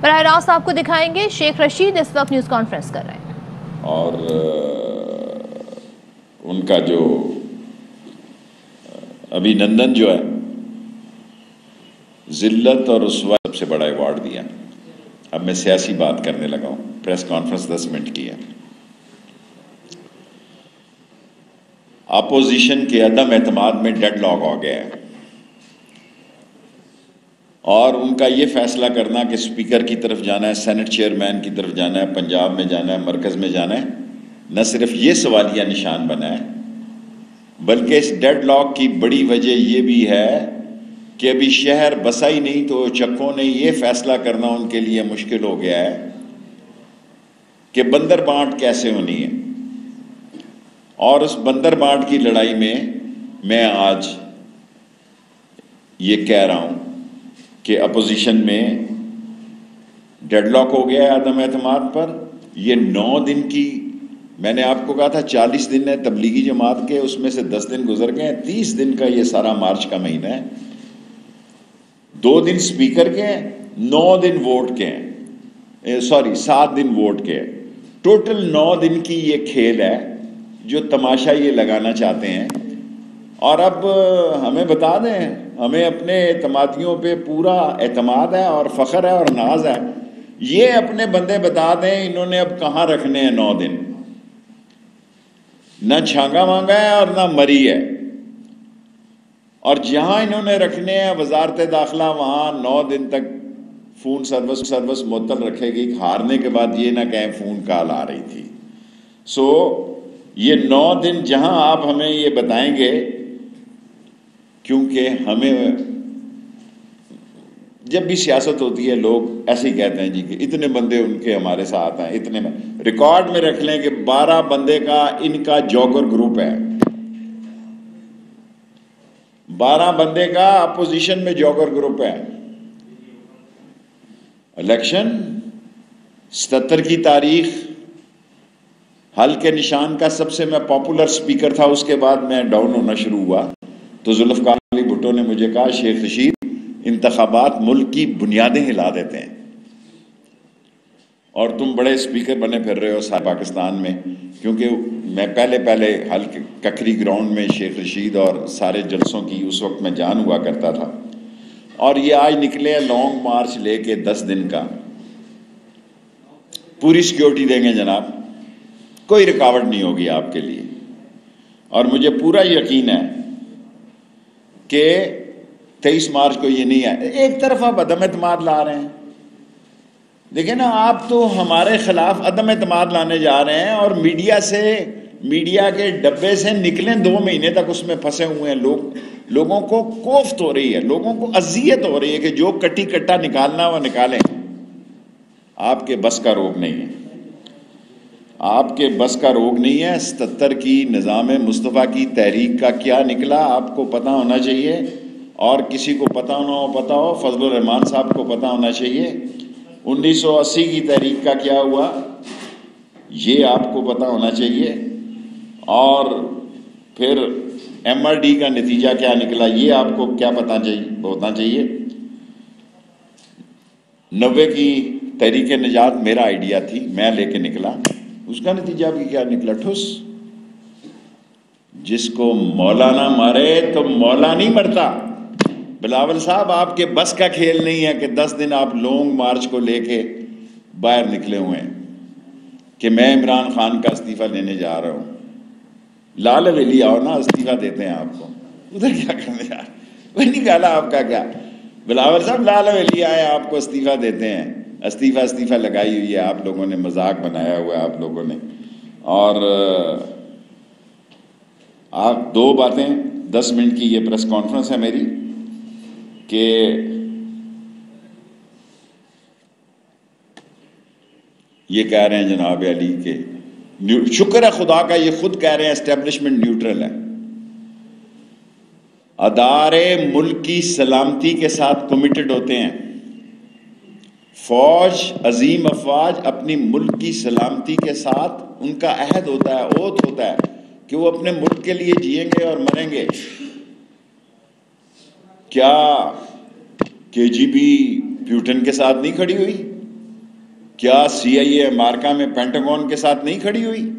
براہ راست آپ کو دکھائیں گے شیخ رشید اس وقت نیوز کانفرنس کر رہے ہیں اور ان کا جو ابھی نندن جو ہے ذلت اور رسوائی سب سے بڑا ایوارڈ دیا. اب میں سیاسی بات کرنے لگا ہوں. پریس کانفرنس 10 منٹ کی ہے. اپوزیشن کے عدم اعتماد میں ڈیڈ لاک ہو گیا ہے اور ان کا یہ فیصلہ کرنا کہ اسپیکر کی طرف جانا ہے, سینٹ چیئرمین کی طرف جانا ہے, پنجاب میں جانا ہے, مرکز میں جانا ہے, نہ صرف یہ سوالیہ نشان بنا ہے بلکہ اس ڈیڈ لاک کی بڑی وجہ یہ بھی ہے کہ ابھی شہر بسا ہی نہیں تو چکوں نے یہ فیصلہ کرنا ان کے لیے مشکل ہو گیا ہے کہ بندر بانٹ کیسے ہونی ہے. اور اس بندر بانٹ کی لڑائی میں آج یہ کہہ رہا ہوں کہ اپوزیشن میں ڈیڈ لاک ہو گیا ہے عدم اعتماد پر. یہ 9 دن کی, میں نے آپ کو کہا تھا 40 دن ہے تبلیغی جماعت کے, اس میں سے 10 دن گزر گئے ہیں. 30 دن کا یہ سارا مارچ کا مہینہ ہے. 2 دن اسپیکر کے ہیں, 9 دن ووٹ کے ہیں, 7 دن ووٹ کے ہیں. ٹوٹل 9 دن کی یہ کھیل ہے جو تماشا یہ لگانا چاہتے ہیں. اور اب ہمیں بتا دیں, ہمیں اپنے اعتمادیوں پہ پورا اعتماد ہے اور فخر ہے اور ناز ہے. یہ اپنے بندے بتا دیں انہوں نے اب کہاں رکھنے ہیں 9 دن. نہ چھانگا مانگا ہے اور نہ مری ہے. اور جہاں انہوں نے رکھنے ہیں وزارت داخلہ وہاں 9 دن تک فون سروس معطل رکھے گی. ہارنے کے بعد یہ نہ کہیں فون کال آ رہی تھی. یہ 9 دن جہاں آپ ہمیں یہ بتائیں گے, کیونکہ ہمیں جب بھی سیاست ہوتی ہے لوگ ایسے ہی کہتے ہیں جی کہ اتنے بندے ان کے ہمارے ساتھ ہیں, اتنے میں ریکارڈ میں رکھ لیں کہ 12 بندے کا ان کا جوکر گروپ ہے. 12 بندے کا اپوزیشن میں جوکر گروپ ہے. الیکشن 77 کی تاریخ حل کے نشان کا سب سے میں پاپولر سپیکر تھا, اس کے بعد میں ڈاؤن ہونا شروع ہوا تو ذوالفقار علی بھٹو نے مجھے کہا شیخ رشید انتخابات ملک کی بنیادیں ہلا دیتے ہیں اور تم بڑے سپیکر بنے پھر رہے ہو سارے پاکستان میں. کیونکہ میں پہلے حل ککری گراؤنڈ میں شیخ رشید اور سارے جلسوں کی اس وقت میں جان ہوا کرتا تھا. اور یہ آج نکلے لانگ مارچ لے کے 10 دن کا, پوری سیکیورٹی دیں گے جناب, کوئی رکاوٹ نہیں ہوگی آپ کے لیے. اور مجھے پورا یقین ہے کہ 23 مارچ کو یہ نہیں ہے. ایک طرف آپ عدم اعتماد لا رہے ہیں, دیکھیں نا, آپ تو ہمارے خلاف عدم اعتماد لانے جا رہے ہیں اور میڈیا کے ڈبے سے نکلیں 2 مہینے تک اس میں پھنسے ہوئے ہیں لوگ. لوگوں کو کوفت ہو رہی ہے, لوگوں کو اذیت ہو رہی ہے کہ جو کٹی کٹا نکالنا وہ نکالیں. آپ کے بس کا روگ نہیں ہے, آپ کے بس کا روگ نہیں ہے. 77 کی نظام مصطفیٰ کی تحریک کا کیا نکلا آپ کو پتہ ہونا چاہیے, اور کسی کو پتہ نہ ہو پتہ ہو, فضل الرحمان صاحب کو پتہ ہونا چاہیے. 1980 کی تحریک کا کیا ہوا یہ آپ کو پتہ ہونا چاہیے. اور پھر MRD کا نتیجہ کیا نکلا یہ آپ کو کیا پتہ ہونا چاہیے. 90 کی تحریک نجات میرا آئیڈیا تھی, میں لے کے نکلا, اس کا نتیجہ بھی کیا نکلا, ٹھس. جس کو مولانا مارے تو مولا نہیں مرتا. بلاول صاحب آپ کے بس کا کھیل نہیں ہے کہ 10 دن آپ لانگ مارچ کو لے کے باہر نکلے ہوئے ہیں کہ میں عمران خان کا استعفیٰ لینے جا رہا ہوں. لال حویلی آؤ نا, استعفیٰ دیتے ہیں آپ کو. ادھر کیا کرنے یار, وہ نکالا آپ کا کیا. بلاول صاحب لال حویلی آئے آپ کو استعفیٰ دیتے ہیں. استعفیٰ لگائی ہوئی ہے آپ لوگوں نے, مذاق بنایا ہوا ہے آپ لوگوں نے. اور آپ 2 باتیں, 10 منٹ کی یہ پریس کانفرنس ہے میری, کہ یہ کہہ رہے ہیں جناب علی کے شکر ہے خدا کا, یہ خود کہہ رہے ہیں اسٹیبلشمنٹ نیوٹرل ہے. ادارے ملک کی سلامتی کے ساتھ کمیٹڈ ہوتے ہیں. فوج, عظیم افواج اپنی ملک کی سلامتی کے ساتھ ان کا عہد ہوتا ہے, اوتھ ہوتا ہے کہ وہ اپنے ملک کے لیے جئیں گے اور مریں گے. کیا KGB پیوٹن کے ساتھ نہیں کھڑی ہوئی؟ کیا سی آئی اے امریکہ میں پینٹاگون کے ساتھ نہیں کھڑی ہوئی؟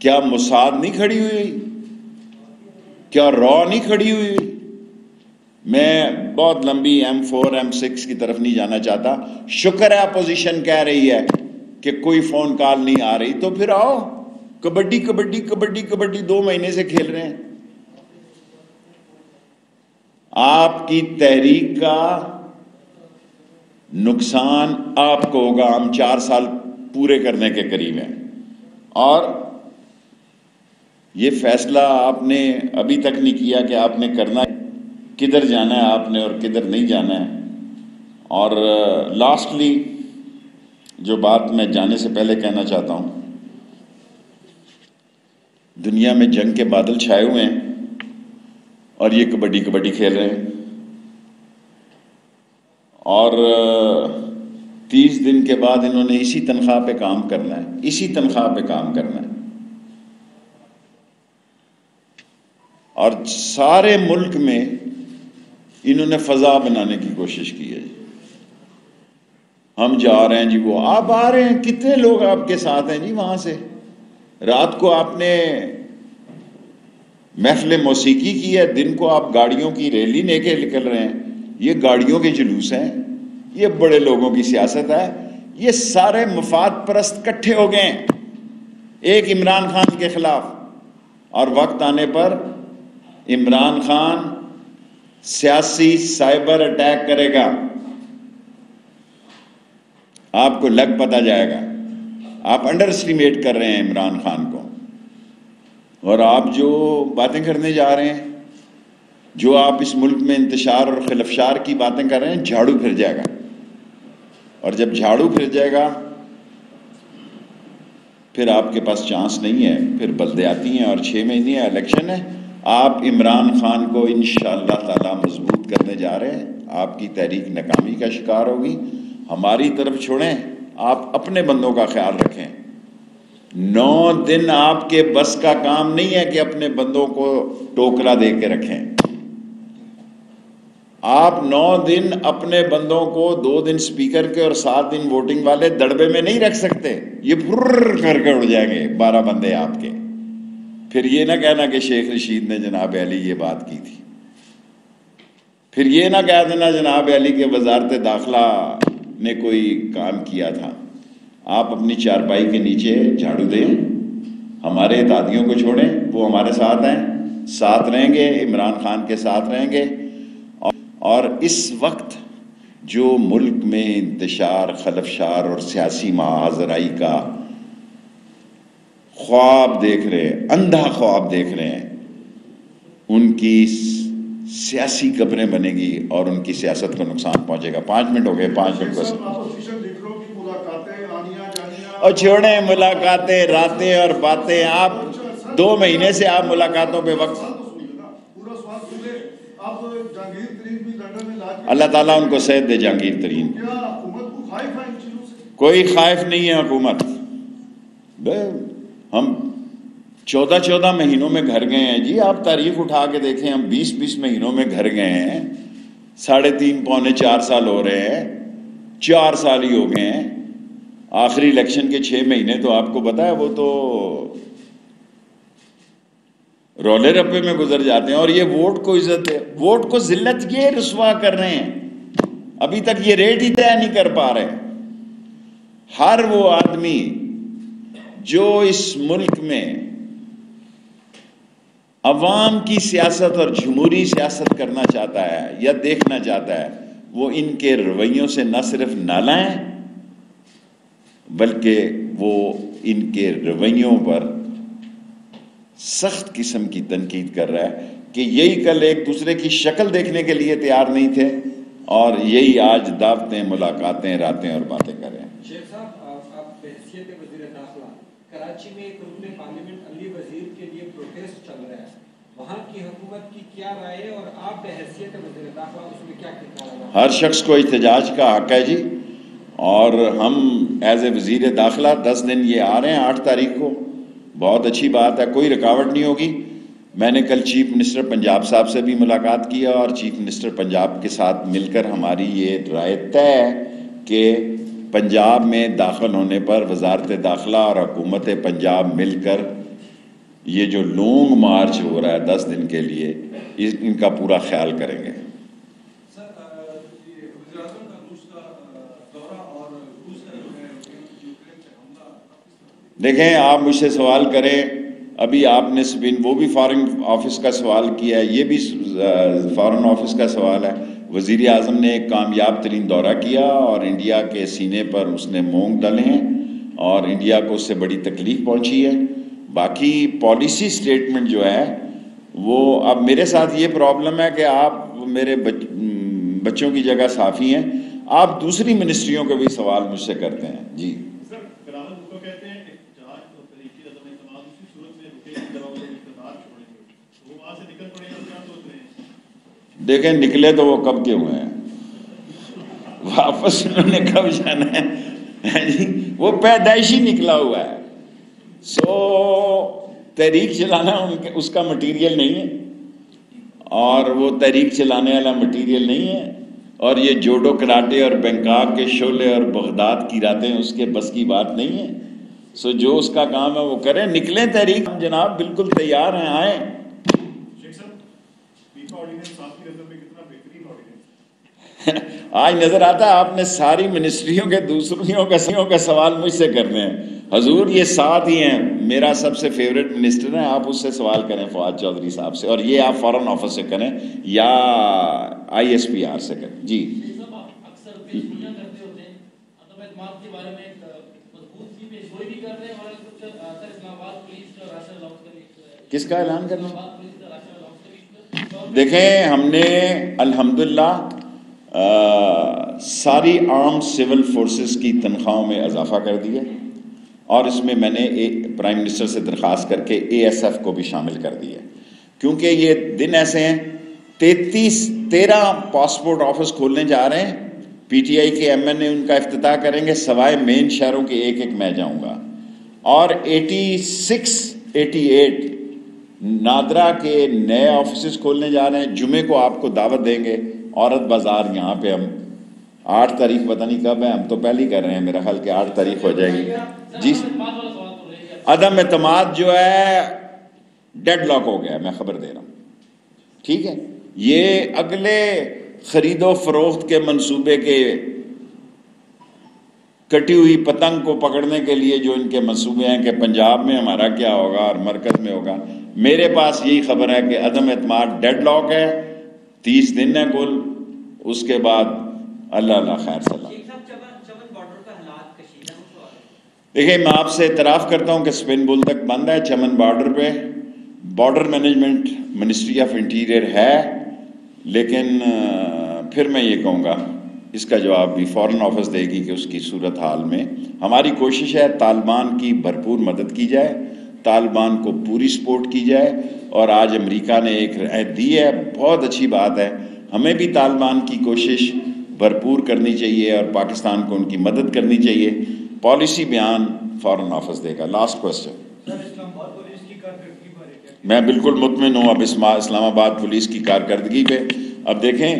کیا موساد نہیں کھڑی ہوئی؟ کیا را نہیں کھڑی ہوئی؟ میں بہت لمبی M4 M6 کی طرف نہیں جانا چاہتا. شکر ہے اپوزیشن کہہ رہی ہے کہ کوئی فون کال نہیں آ رہی، تو پھر آؤ کبڈی کبڈی کبڈی کبڈی 2 مہینے سے کھیل رہے ہیں. آپ کی تحریک کا نقصان آپ کو ہوگا. ہم 4 سال پورے کرنے کے قریب ہیں، اور یہ فیصلہ آپ نے ابھی تک نہیں کیا کہ آپ نے کرنا کدھر جانا ہے آپ نے اور کدھر نہیں جانا ہے. اور لاسٹلی جو بات میں جانے سے پہلے کہنا چاہتا ہوں، دنیا میں جنگ کے بادل چھائے ہوئے ہیں اور یہ کبڈی کبڈی کھیل رہے ہیں، اور 30 دن کے بعد انہوں نے اسی تنخواہ پہ کام کرنا ہے، اسی تنخواہ پہ کام کرنا ہے. اور سارے ملک میں انہوں نے فضا بنانے کی کوشش کی ہے. ہم جا رہے ہیں جی، وہ آپ آ رہے ہیں، کتنے لوگ آپ کے ساتھ ہیں جی وہاں سے؟ رات کو آپ نے محفل موسیقی کی ہے، دن کو آپ گاڑیوں کی ریلی لے کے نکل رہے ہیں. یہ گاڑیوں کے جلوس ہیں، یہ بڑے لوگوں کی سیاست ہے. یہ سارے مفاد پرست کٹھے ہو گئے ہیں ایک عمران خان کے خلاف، اور وقت آنے پر عمران خان سیاسی سائبر اٹیک کرے گا. آپ کو لگ پتہ جائے گا. آپ انڈر اسٹیمیٹ کر رہے ہیں عمران خان کو، اور آپ جو باتیں کرنے جا رہے ہیں، جو آپ اس ملک میں انتشار اور خلفشار کی باتیں کر رہے ہیں، جھاڑو پھر جائے گا. اور جب جھاڑو پھر جائے گا پھر آپ کے پاس چانس نہیں ہے. پھر بلدیاتی ہیں اور 6 مہینے الیکشن ہے. آپ عمران خان کو انشاءاللہ تعالی مضبوط کرنے جا رہے ہیں. آپ کی تحریک ناکامی کا شکار ہوگی. ہماری طرف چھوڑیں، آپ اپنے بندوں کا خیال رکھیں. 9 دن آپ کے بس کا کام نہیں ہے کہ اپنے بندوں کو ٹوکرا دے کے رکھیں. آپ 9 دن اپنے بندوں کو 2 دن سپیکر کے اور 7 دن ووٹنگ والے دڑبے میں نہیں رکھ سکتے. یہ پھر کر کے اڑ جائیں گے 12 بندے آپ کے. پھر یہ نہ کہنا کہ شیخ رشید نے جناب علی یہ بات کی تھی. پھر یہ نہ کہہ دینا جناب علی کے وزارت داخلہ نے کوئی کام کیا تھا. آپ اپنی چارپائی کے نیچے جھاڑو دیں، ہمارے اتحادیوں کو چھوڑیں، وہ ہمارے ساتھ ہیں، ساتھ رہیں گے، عمران خان کے ساتھ رہیں گے. اور اس وقت جو ملک میں انتشار، خلفشار اور سیاسی محاذرائی کا خواب دیکھ رہے ہیں، اندھا خواب دیکھ رہے ہیں، ان کی سیاسی قبریں بنے گی اور ان کی سیاست کو نقصان پہنچے گا. 5 منٹ ہو گئے، 5 منٹ بس. اور چھوڑیں ملاقاتیں، راتیں اور باتیں. آپ 2 مہینے سے آپ ملاقاتوں پہ وقت، اللہ تعالیٰ ان کو صحت دے. جہانگیر ترین کوئی خائف نہیں ہے حکومت. ہم 14 مہینوں میں گھر گئے ہیں جی. آپ تاریخ اٹھا کے دیکھیں، ہم 20 مہینوں میں گھر گئے ہیں. 3.5 پونے 4 سال ہو رہے ہیں، 4 سال ہی ہو گئے ہیں. آخری الیکشن کے 6 مہینے تو آپ کو پتا ہے وہ تو رولے رپے میں گزر جاتے ہیں. اور یہ ووٹ کو عزت ہے، ووٹ کو ذلت یہ رسوا کر رہے ہیں. ابھی تک یہ ریٹ ہی طے نہیں کر پا رہے. ہر وہ آدمی جو اس ملک میں عوام کی سیاست اور جمہوری سیاست کرنا چاہتا ہے یا دیکھنا چاہتا ہے، وہ ان کے رویوں سے نہ صرف نالاں ہیں بلکہ وہ ان کے رویوں پر سخت قسم کی تنقید کر رہا ہے کہ یہی کل ایک دوسرے کی شکل دیکھنے کے لیے تیار نہیں تھے اور یہی آج دعوتیں، ملاقاتیں، راتیں اور باتیں کر رہے ہیں. شیخ صاحب، آپ بحیثیت وزیر داخلہ کراچی میں ایک رکن پارلیمنٹ علی وزیر کے لیے پروٹیسٹ چل رہا ہے، وہاں کی حکومت کی کیا رائے ہے اور آپ بحیثیت وزیر داخلہ اس میں کیا کردار ادا؟ ہر شخص کو احتجاج کا حق ہے جی، اور ہم ایز اے وزیر داخلہ 10 دن یہ آ رہے ہیں 8 تاریخ کو. بہت اچھی بات ہے، کوئی رکاوٹ نہیں ہوگی. میں نے کل چیف منسٹر پنجاب صاحب سے بھی ملاقات کیا اور چیف منسٹر پنجاب کے ساتھ مل کر ہماری یہ رائے طے ہے کہ پنجاب میں داخل ہونے پر وزارت داخلہ اور حکومت پنجاب مل کر یہ جو لونگ مارچ ہو رہا ہے 10 دن کے لیے ان کا پورا خیال کریں گے۔ دیکھیں آپ مجھ سے سوال کریں، ابھی آپ نے وہ بھی فارن آفس کا سوال کیا ہے، یہ بھی فارن آفس کا سوال ہے۔ وزیر اعظم نے ایک کامیاب ترین دورہ کیا اور انڈیا کے سینے پر اس نے مونگ ڈالے ہیں اور انڈیا کو اس سے بڑی تکلیف پہنچی ہے۔ باقی پالیسی سٹیٹمنٹ جو ہے وہ، اب میرے ساتھ یہ پرابلم ہے کہ آپ میرے بچوں کی جگہ صحافی ہیں، آپ دوسری منسٹریوں کے بھی سوال مجھ سے کرتے ہیں۔ جی دیکھیں نکلے تو وہ کب کے ہوئے ہیں، واپس انہوں نے کب جانا ہے، وہ پیدائشی نکلا ہوا ہے۔ تحریک چلانا اس کا مٹیریل نہیں ہے، اور وہ تحریک چلانے والا مٹیریل نہیں ہے، اور یہ جوڈو کراٹے اور بینکاک کے شعلے اور بغداد کی راتیں اس کے بس کی بات نہیں ہے۔ جو اس کا کام ہے وہ کریں، نکلیں تحریک، جناب بالکل تیار ہیں، آئیں۔ آج نظر آتا ہے آپ نے ساری منسٹریوں کے دوسریوں کے سوال مجھ سے کرنے ہیں۔ حضور یہ 7 ہی ہیں، میرا سب سے فیوریٹ منسٹر ہے، آپ اس سے سوال کریں فواد چودھری صاحب سے، اور یہ آپ فارن آفس سے کریں یا ISPR سے کریں۔ جی کس کا اعلان کرنا؟ دیکھیں ہم نے الحمدللہ ساری آرم سول فورسز کی تنخواہوں میں اضافہ کر دیا، اور اس میں میں نے پرائم منسٹر سے درخواست کر کے ASF کو بھی شامل کر دیا، کیونکہ یہ دن ایسے ہیں 13 پاسپورٹ آفس کھولنے جا رہے ہیں، PTI کے MN ان کا افتتاح کریں گے، سوائے مین شہروں کے ایک میں جاؤں گا، اور 88 نادرا کے نئے آفیسز کھولنے جا رہے ہیں۔ جمعے کو آپ کو دعوت دیں گے، عورت بازار یہاں پہ ہم 8 تاریخ پتہ نہیں کب ہے، ہم تو پہلے ہی کر رہے ہیں، میرا خیال کہ 8 تاریخ ہو جائے گی۔ جی عدم اعتماد جو ہے ڈیڈ لاک ہو گیا ہے، میں خبر دے رہا ہوں، ٹھیک ہے۔ یہ اگلے خرید و فروخت کے منصوبے کے کٹی ہوئی پتنگ کو پکڑنے کے لیے جو ان کے منصوبے ہیں کہ پنجاب میں ہمارا کیا ہوگا اور مرکز میں ہوگا، میرے پاس یہی خبر ہے کہ عدم اعتماد ڈیڈ لاک ہے، 30 دن ہے کل، اس کے بعد اللہ خیر سلام۔ دیکھیں میں آپ سے اعتراف کرتا ہوں کہ سپن بل تک بند ہے، چمن بارڈر پہ border management ministry of interior ہے، لیکن پھر میں یہ کہوں گا اس کا جواب بھی فارن آفس دے گی کہ اس کی صورتحال میں ہماری کوشش ہے طالبان کی بھرپور مدد کی جائے، طالبان کو پوری سپورٹ کی جائے، اور آج امریکہ نے ایک رائے دی ہے، بہت اچھی بات ہے، ہمیں بھی طالبان کی کوشش بھرپور کرنی چاہیے اور پاکستان کو ان کی مدد کرنی چاہیے۔ پالیسی بیان فارن آفس دے گا۔ لاسٹ کوسچن، میں بالکل مطمئن ہوں اب اسلام آباد پولیس کی کارکردگی پہ۔ اب دیکھیں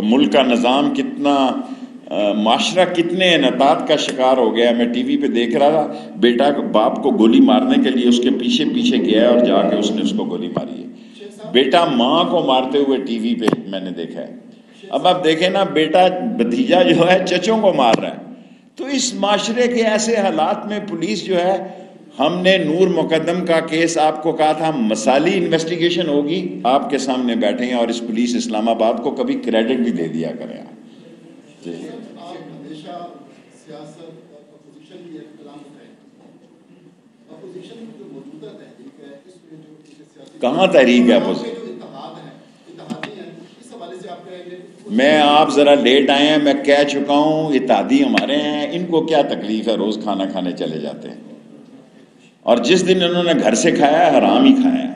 ملک کا نظام کتنا، معاشرہ کتنے انحطاط کا شکار ہو گیا ہے۔ میں ٹی وی پہ دیکھ رہا تھا، بیٹا باپ کو گولی مارنے کے لیے اس کے پیچھے گیا ہے اور جا کے اس نے اس کو گولی ماری ہے، بیٹا ماں کو مارتے ہوئے ٹی وی پہ میں نے دیکھا ہے۔ اب آپ دیکھیں نا، بیٹا بھتیجا جو ہے چچوں کو مار رہا ہے، تو اس معاشرے کے ایسے حالات میں پولیس جو ہے، ہم نے نور مقدم کا کیس آپ کو کہا تھا مثالی انویسٹیگیشن ہوگی، آپ کے سامنے بیٹھے ہیں، اور اس پولیس اسلام آباد کو کبھی کریڈٹ بھی دے دیا کریں آپ۔ جی کہاں تحریک ہے اپوزیشن؟ میں آپ ذرا لیٹ آئے ہیں، میں کہہ چکا ہوں اتحادی ہمارے ہیں، ان کو کیا تکلیف ہے، روز کھانا کھانے چلے جاتے ہیں، اور جس دن انہوں نے گھر سے کھایا ہے حرام ہی کھایا ہے،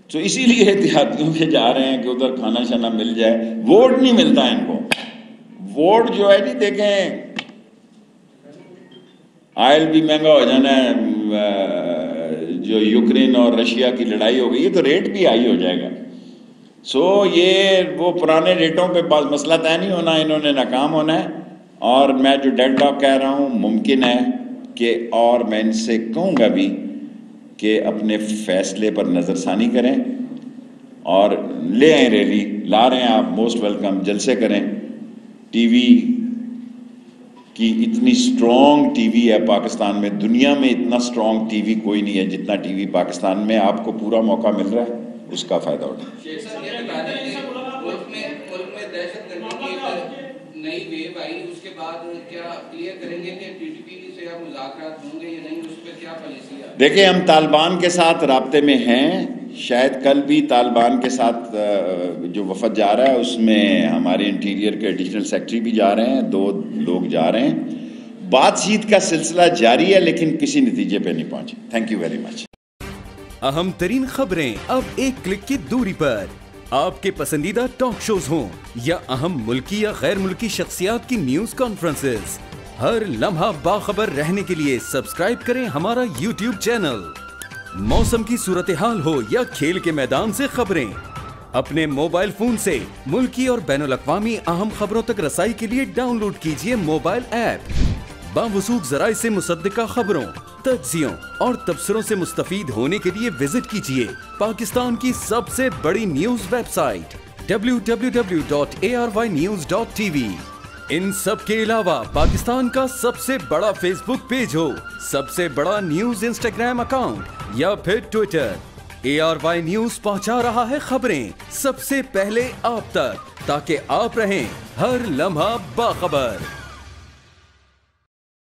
تو اسی لیے اتحادیوں کے جا رہے ہیں کہ ادھر کھانا شانا مل جائے۔ ووٹ نہیں ملتا ان کو، ووٹ جو ہے جی دیکھیں آئل بھی مہنگا ہو جانا ہے، جو یوکرین اور رشیا کی لڑائی ہو گئی ہے تو ریٹ بھی ہائی ہو جائے گا۔ یہ وہ پرانے ریٹوں پہ مسئلہ طے نہیں ہونا، انہوں نے ناکام ہونا ہے، اور میں جو ڈیڈ لاک کہہ رہا ہوں ممکن ہے کہ، اور میں ان سے کہوں گا بھی کہ اپنے فیصلے پر نظر ثانی کریں اور لے آئیں ریلی. لا رہے ہیں آپ، موسٹ ویلکم، جلسے کریں. ٹی وی کی اتنی سٹرونگ ٹی وی ہے پاکستان میں، دنیا میں اتنا سٹرونگ ٹی وی کوئی نہیں ہے جتنا ٹی وی پاکستان میں. آپ کو پورا موقع مل رہا ہے، اس کا فائدہ اٹھائیں. ملک میں دہشت گردی کی نئی ویو آئی، اس کے بعد کیا کلیئر کریں گے کہ ٹی ٹی پی سے اب مذاکرات ہوں گے یا نہیں، اس پہ کیا پالیسی ہے؟ دیکھیں، ہم طالبان کے ساتھ رابطے میں ہیں. شاید کل بھی طالبان کے ساتھ جو وفد جا رہا ہے اس میں ہمارے انٹیریئر کے ایڈیشنل سیکرٹری بھی جا رہے ہیں، 2 لوگ جا رہے ہیں. بات چیت کا سلسلہ جاری ہے لیکن کسی نتیجے پہ نہیں پہنچے. Thank you very much. اہم ترین خبریں اب ایک کلک کی دوری پر. آپ کے پسندیدہ ٹاک شوز ہوں یا اہم ملکی یا غیر ملکی شخصیات کی نیوز کانفرنسز، ہر لمحہ باخبر رہنے کے لیے سبسکرائب کریں ہمارا یوٹیوب چینل. موسم کی صورتحال ہو یا کھیل کے میدان سے خبریں، اپنے موبائل فون سے ملکی اور بین الاقوامی اہم خبروں تک رسائی کے لیے ڈاؤن لوڈ کیجیے موبائل ایپ. باوثوق ذرائع سے مصدقہ خبروں، تجزیوں اور تبصروں سے مستفید ہونے کے لیے وزٹ کیجیے پاکستان کی سب سے بڑی نیوز ویب سائٹ www.arYnews.tv. ان سب کے علاوہ پاکستان کا سب سے بڑا فیس بک پیج ہو، سب سے بڑا نیوز انسٹاگرام اکاؤنٹ یا پھر ٹویٹر، ARY نیوز پہنچا رہا ہے خبریں سب سے پہلے آپ تک، تاکہ آپ رہیں ہر لمحہ باخبر.